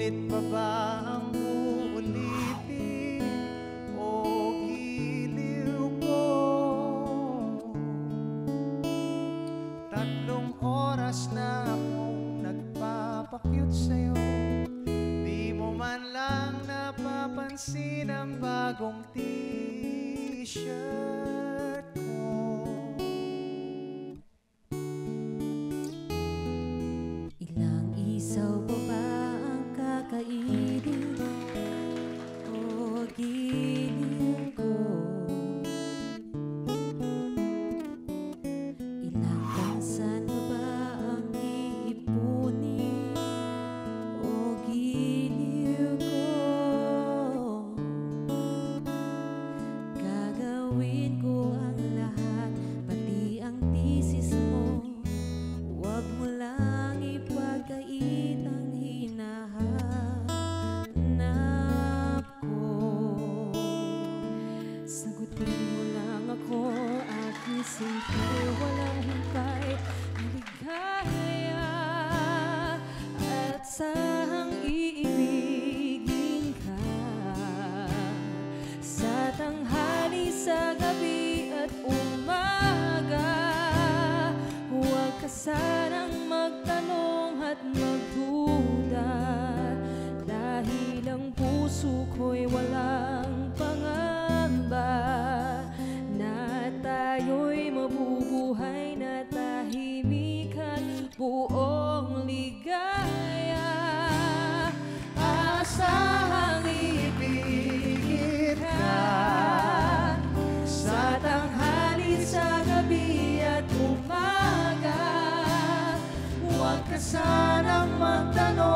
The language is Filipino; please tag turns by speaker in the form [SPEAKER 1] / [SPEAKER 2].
[SPEAKER 1] Ngunit pa ba ang uulitin o giliw ko? 3 oras na akong nagpapakyut sa'yo, di mo man lang napapansin ang bagong t-shirt ko.
[SPEAKER 2] Ilang isaw pa ba ang kakainin o giliw ko? Ilang tansan pa ba ang iipunin o giliw ko? Gagawin ko ang lahat, pati ang thesis mo. Huwag mo lang ipagkait ang hinahanap ko. Sagutin mo lang ako, aking simple, walang hintay na ligaya. At sahang iibigin ka sa tanghali, sa gabi at umaga. Huwag ka sanang magtanong at magduda, dahil ang puso ko'y walang pangamba na tayo'y mabubuhay na tahimik at buong ligaya.
[SPEAKER 1] Asahang ibigin ka sa tanghali, sa gabi at umaga. Huwag ka sanang magtanong